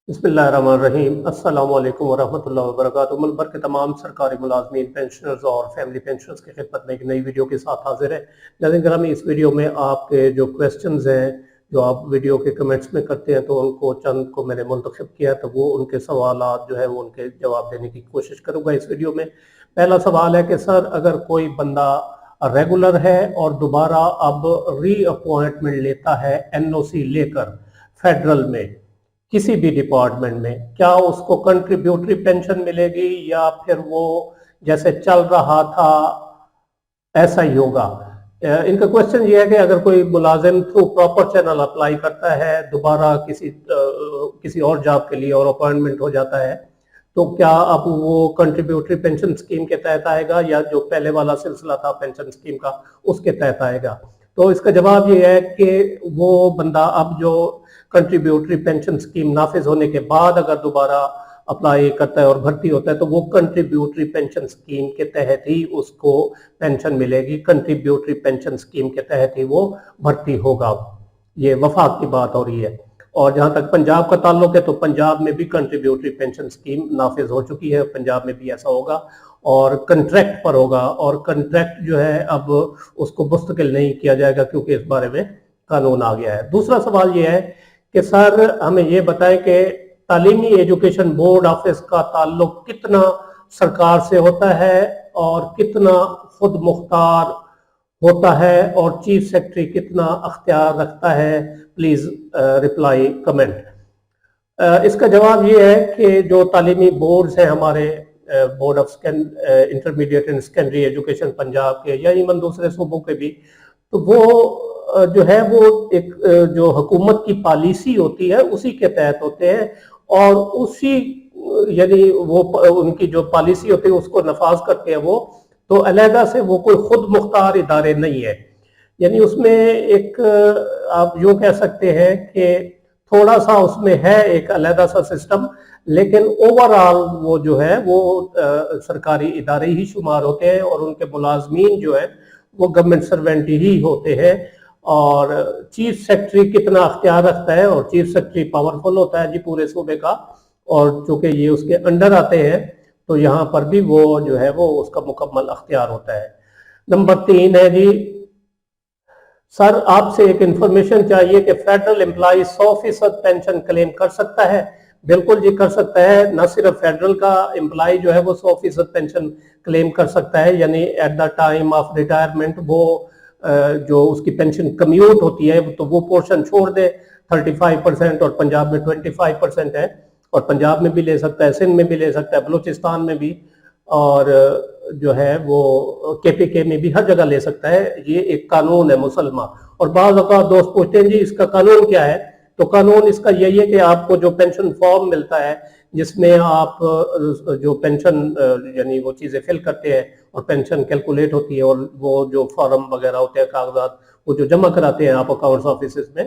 बिस्मिल्लाहिर्रहमानिर्रहीम। अस्सलाम वालेकुम वरहमतुल्लाहि वबरकातुहू। मुल्क भर के तमाम सरकारी मुलाजमीन, पेंशनर्स और फैमिली पेंशनर्स की खिदमत में एक नई वीडियो के साथ हाजिर है। नाज़रीन गिरामी, इस वीडियो में आपके जो क्वेश्चंस हैं, जो आप वीडियो के कमेंट्स में करते हैं, तो उनको चंद को मैंने मुंतखब किया है, तो वो उनके सवालात जो है वो उनके जवाब देने की कोशिश करूँगा इस वीडियो में। पहला सवाल है कि सर, अगर कोई बंदा रेगुलर है और दोबारा अब रीअपॉइंटमेंट लेता है एनओसी लेकर फेडरल में किसी भी डिपार्टमेंट में, क्या उसको कंट्रीब्यूटरी पेंशन मिलेगी या फिर वो जैसे चल रहा था ऐसा ही होगा? इनका क्वेश्चन ये है कि अगर कोई मुलाजिम थ्रू प्रॉपर चैनल अप्लाई करता है दोबारा किसी और जॉब के लिए और अपॉइंटमेंट हो जाता है, तो क्या अब वो कंट्रीब्यूटरी पेंशन स्कीम के तहत आएगा या जो पहले वाला सिलसिला था पेंशन स्कीम का उसके तहत आएगा? तो इसका जवाब ये है कि वो बंदा अब जो कंट्रीब्यूटरी पेंशन स्कीम नाफिज होने के बाद अगर दोबारा अप्लाई करता है और भर्ती होता है, तो वो कंट्रीब्यूटरी पेंशन स्कीम के तहत ही उसको पेंशन मिलेगी, कंट्रीब्यूटरी पेंशन स्कीम के तहत ही वो भर्ती होगा। ये वफाक की बात हो रही है। और जहां तक पंजाब का ताल्लुक है, तो पंजाब में भी कंट्रीब्यूटरी पेंशन स्कीम नाफिज हो चुकी है, पंजाब में भी ऐसा होगा और कंट्रैक्ट पर होगा। और कंट्रैक्ट जो है अब उसको मुस्तकिल नहीं किया जाएगा क्योंकि इस बारे में कानून आ गया है। दूसरा सवाल ये है कि सर, हमें ये बताएं कि तालीमी एजुकेशन बोर्ड ऑफिस का ताल्लुक कितना सरकार से होता है और कितना खुद मुख्तार होता है और चीफ सेक्रेटरी कितना अख्तियार रखता है? Please reply comment. इसका जवाब ये है कि जो तालीमी बोर्ड्स हैं हमारे, board of intermediate and secondary education Punjab के या इवन दूसरे सूबों के भी, तो वो जो है वो एक जो हुकूमत की पॉलिसी होती है उसी के तहत होते हैं और उसी यानी वो उनकी जो पॉलिसी होती है उसको नफाज करते हैं वो। तो अलहदा से वो कोई खुद मुख्तार इदारे नहीं है। यानी उसमें एक आप यूँ कह सकते हैं कि थोड़ा सा उसमें है एक अलहदा सा सिस्टम, लेकिन ओवरऑल वो जो है वो सरकारी इदारे ही शुमार होते हैं और उनके मुलाजमीन जो है वो गवर्नमेंट सर्वेंट ही होते हैं। और चीफ सेक्रेटरी कितना अख्तियार रखता है, और चीफ सेक्रेटरी पावरफुल होता है जी पूरे सूबे का, और चूंकि ये उसके अंडर आते हैं तो यहाँ पर भी वो जो है वो उसका मुकम्मल अख्तियार होता है। नंबर 3 है जी, सर आपसे एक इंफॉर्मेशन चाहिए कि फेडरल एम्प्लॉय 100% पेंशन क्लेम कर सकता है? बिल्कुल जी, कर सकता है। न सिर्फ फेडरल का एम्प्लॉय जो है वो 100% पेंशन क्लेम कर सकता है, यानी at the time of retirement वो जो उसकी पेंशन कम्यूट होती है तो वो पोर्शन छोड़ दे 35%, और पंजाब में 25% है, और पंजाब में भी ले सकता है, सिंध में भी ले सकता है, बलूचिस्तान में भी, और जो है वो केपीके में भी, हर जगह ले सकता है। ये एक कानून है मुसलमान। और बाज़ औक़ात दोस्त पूछते हैं जी इसका कानून क्या है, तो कानून इसका यही है कि आपको जो पेंशन फॉर्म मिलता है जिसमें आप जो पेंशन यानी वो चीज़ें फिल करते हैं और पेंशन कैलकुलेट होती है, और वो जो फॉर्म वगैरह होते हैं, कागजात वो जो जमा कराते हैं आप अकाउंट्स ऑफिस में,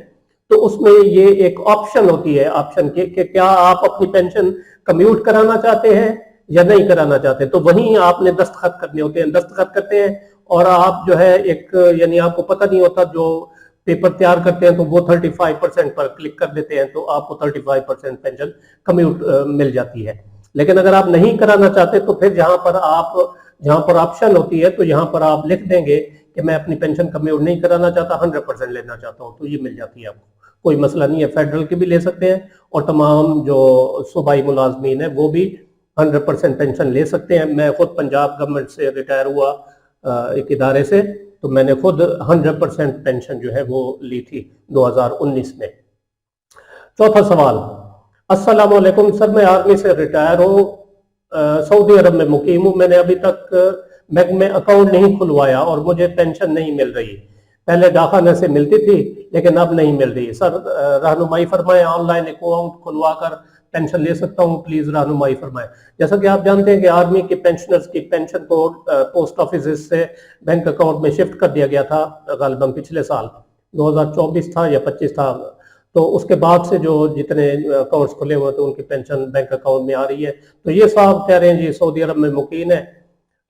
तो उसमें ये एक ऑप्शन होती है, ऑप्शन के कि क्या आप अपनी पेंशन कम्यूट कराना चाहते हैं या नहीं कराना चाहते। तो वहीं आपने दस्तखत करने होते हैं, दस्तखत करते हैं और आप जो है एक यानी आपको पता नहीं होता, जो पेपर तैयार करते हैं तो वो 35% पर क्लिक कर देते हैं तो आपको 35% पेंशन कम्यूट मिल जाती है। लेकिन अगर आप नहीं कराना चाहते तो फिर जहां पर ऑप्शन होती है तो यहाँ पर आप लिख देंगे कि मैं अपनी पेंशन कम्यूट नहीं कराना चाहता, 100% लेना चाहता हूँ, तो ये मिल जाती है आपको, कोई मसला नहीं है। फेडरल के भी ले सकते हैं और तमाम जो सूबाई मुलाजमीन है वो भी 100% पेंशन ले सकते हैं। मैं खुद पंजाब गवर्नमेंट से रिटायर हुआ एक इदारे से, तो मैंने खुद 100% पेंशन जो है वो ली थी 2019 में। चौथा सवाल, अस्सलाम वालेकुम सर, मैं आर्मी से रिटायर हूँ, सऊदी अरब में मुकीम हूँ। मैंने अभी तक बैंक में अकाउंट नहीं खुलवाया और मुझे पेंशन नहीं मिल रही। पहले डाकखाने से मिलती थी लेकिन अब नहीं मिल रही। सर रहनुमाई फरमाएं, ऑनलाइन अकाउंट खुलवा कर पेंशन ले सकता हूँ, प्लीज रहनुमाई फरमाएं। जैसा कि आप जानते हैं कि आर्मी के पेंशनर्स की पेंशन को पोस्ट ऑफिस से बैंक अकाउंट में शिफ्ट कर दिया गया था, गालिबन पिछले साल 2024 था या 25 था। तो उसके बाद से जो जितने अकाउंट्स खुले हुए थे उनकी पेंशन बैंक अकाउंट में आ रही है। तो ये साहब कह रहे हैं जी सऊदी अरब में मुकीम है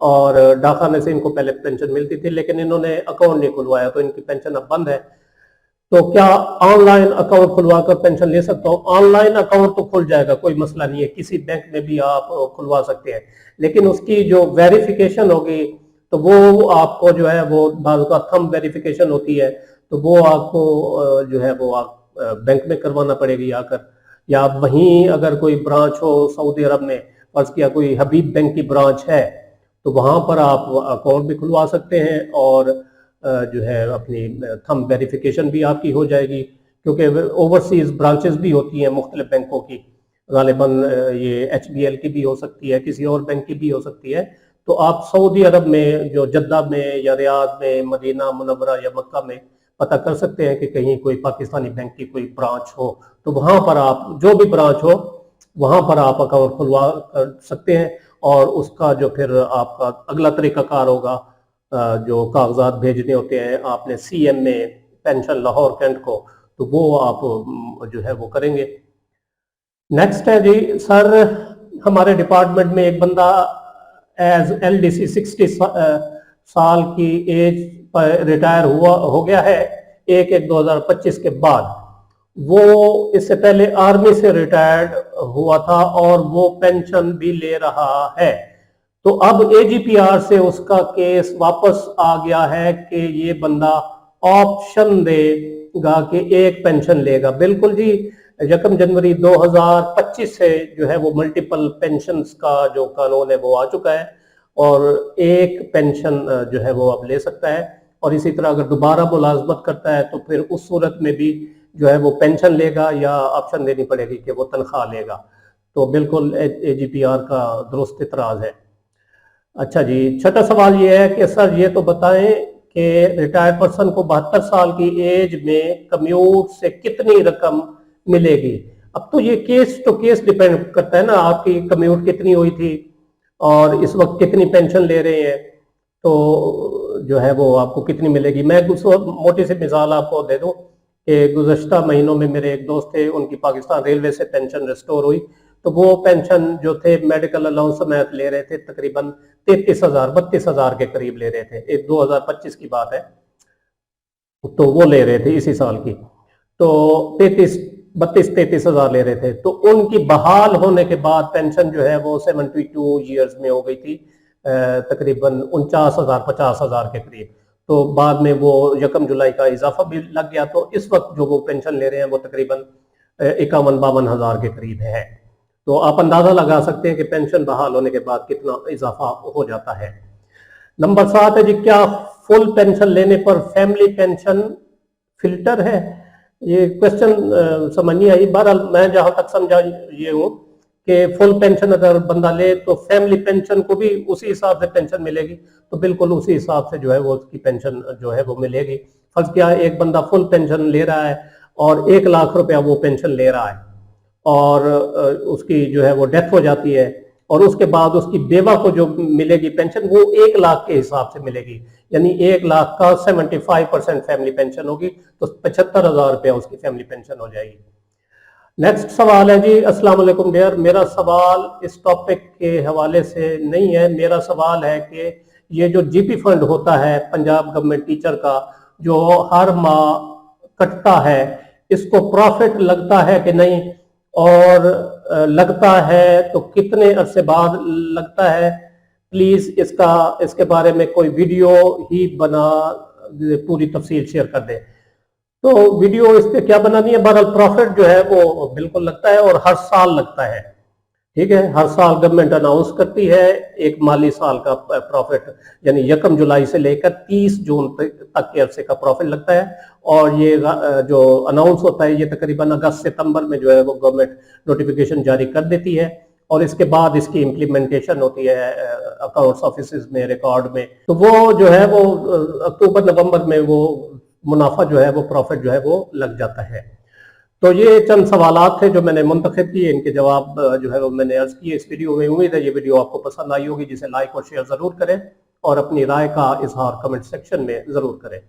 और डाकखाने से इनको पहले पेंशन मिलती थी, लेकिन इन्होंने अकाउंट नहीं खुलवाया तो इनकी पेंशन अब बंद है। तो क्या ऑनलाइन अकाउंट खुलवा कर पेंशन ले सकता हूँ? ऑनलाइन अकाउंट तो खुल जाएगा, कोई मसला नहीं है, किसी बैंक में भी आप खुलवा सकते हैं, लेकिन उसकी जो वेरिफिकेशन होगी तो वो आपको जो है वो बाज़ का थंब वेरिफिकेशन होती है, तो वो आपको जो है वो आप बैंक में करवाना पड़ेगी आकर, या वहीं अगर कोई ब्रांच हो सऊदी अरब में, फर्ज किया कोई हबीब बैंक की ब्रांच है तो वहां पर आप अकाउंट भी खुलवा सकते हैं और जो है अपनी थंब वेरिफिकेशन भी आपकी हो जाएगी, क्योंकि ओवरसीज ब्रांचेस भी होती हैं मुख्तलिफ बैंकों की, गालिबन ये HBL की भी हो सकती है, किसी और बैंक की भी हो सकती है। तो आप सऊदी अरब में जो जद्दा में या रियाद में, मदीना मुनव्वरा या मक्का में पता कर सकते हैं कि कहीं कोई पाकिस्तानी बैंक की कोई ब्रांच हो, तो वहां पर आप जो भी ब्रांच हो वहां पर आप अकाउंट खुलवा कर सकते हैं, और उसका जो फिर आपका अगला तरीकाकार होगा, जो कागजात भेजने होते हैं आपने CM में पेंशन लाहौर कैंट को, तो वो आप जो है वो करेंगे। नेक्स्ट है जी, सर हमारे डिपार्टमेंट में एक बंदा एज LDC 60 साल की एज पर रिटायर हो गया है 1/1/2025 के बाद। वो इससे पहले आर्मी से रिटायर्ड हुआ था और वो पेंशन भी ले रहा है, तो अब AGPR से उसका केस वापस आ गया है कि ये बंदा ऑप्शन देगा कि एक पेंशन लेगा। बिल्कुल जी, 1 जनवरी 2025 से जो है वो मल्टीपल पेंशन्स का जो कानून है वो आ चुका है, और एक पेंशन जो है वो अब ले सकता है, और इसी तरह अगर दोबारा मुलाजमत करता है तो फिर उस सूरत में भी जो है वो पेंशन लेगा या ऑप्शन देनी पड़ेगी कि वो तनख्वाह लेगा। तो बिल्कुल AGPR का दुरुस्त इतराज है। अच्छा जी, छठा सवाल ये है कि सर ये तो बताएं कि रिटायर्ड पर्सन को 72 साल की एज में कम्यूट से कितनी रकम मिलेगी? अब तो ये केस टू केस डिपेंड करता है ना, आपकी कम्यूट कितनी हुई थी और इस वक्त कितनी पेंशन ले रहे हैं, तो जो है वो आपको कितनी मिलेगी। मैं कुछ मोटी सी मिसाल आपको दे दूं कि गुज़श्ता महीनों में मेरे एक दोस्त थे, उनकी पाकिस्तान रेलवे से पेंशन रिस्टोर हुई, तो वो पेंशन जो थे मेडिकल अलाउंस समेत ले रहे थे तकरीबन 33,000-32,000 के करीब ले रहे थे, 2025 की बात है, तो वो ले रहे थे इसी साल की, तो 32-33,000 ले रहे थे। तो उनकी बहाल होने के बाद पेंशन जो है वो 72 ईयर्स में हो गई थी, तकरीबन 49,000-50,000 के करीब। तो बाद में वो 1 जुलाई का इजाफा भी लग गया, तो इस वक्त जो वो पेंशन ले रहे हैं वो तकरीबन 51-52 हजार के करीब है। तो आप अंदाजा लगा सकते हैं कि पेंशन बहाल होने के बाद कितना इजाफा हो जाता है। नंबर 7 है जी, क्या फुल पेंशन लेने पर फैमिली पेंशन फिल्टर है? ये क्वेश्चन समझ नहीं आई। बहरहाल मैं जहां तक समझा ये हूँ कि फुल पेंशन अगर बंदा ले तो फैमिली पेंशन को भी उसी हिसाब से पेंशन मिलेगी, तो बिल्कुल उसी हिसाब से जो है वो उसकी पेंशन जो है वो मिलेगी। फर्ज किया एक बंदा फुल पेंशन ले रहा है और 1 लाख रुपया वो पेंशन ले रहा है, और उसकी जो है वो डेथ हो जाती है, और उसके बाद उसकी बेवा को जो मिलेगी पेंशन वो 1 लाख के हिसाब से मिलेगी, यानी 1 लाख का 75% फैमिली पेंशन होगी, तो 75,000 रुपया उसकी फैमिली पेंशन हो जाएगी। नेक्स्ट सवाल है जी, अस्सलाम वालेकुम डियर, मेरा सवाल इस टॉपिक के हवाले से नहीं है, मेरा सवाल है कि ये जो GP फंड होता है पंजाब गवर्नमेंट टीचर का जो हर माह कटता है, इसको प्रॉफिट लगता है कि नहीं, और लगता है तो कितने अरसे बाद लगता है? प्लीज इसके बारे में कोई वीडियो ही बना पूरी तफसील शेयर कर दे। तो वीडियो इस पे क्या बनानी है, बहरहाल प्रॉफिट जो है वो बिल्कुल लगता है, और हर साल लगता है, ठीक है। हर साल गवर्नमेंट अनाउंस करती है एक माली साल का प्रॉफिट, यानी 1 जुलाई से लेकर 30 जून तक के अरसे का प्रॉफिट लगता है, और ये जो अनाउंस होता है ये तकरीबन अगस्त सितंबर में जो है वो गवर्नमेंट नोटिफिकेशन जारी कर देती है, और इसके बाद इसकी इम्प्लीमेंटेशन होती है अकाउंट्स ऑफिस में, रिकॉर्ड में। तो वो जो है वो अक्टूबर नवंबर में वो मुनाफा जो है वो प्रॉफिट जो है वो लग जाता है। तो ये चंद सवालात थे जो मैंने मुंतखब किए, इनके जवाब जो है वो मैंने अर्ज किए इस वीडियो में। उम्मीद है ये वीडियो आपको पसंद आई होगी, जिसे लाइक और शेयर जरूर करें और अपनी राय का इजहार कमेंट सेक्शन में जरूर करें।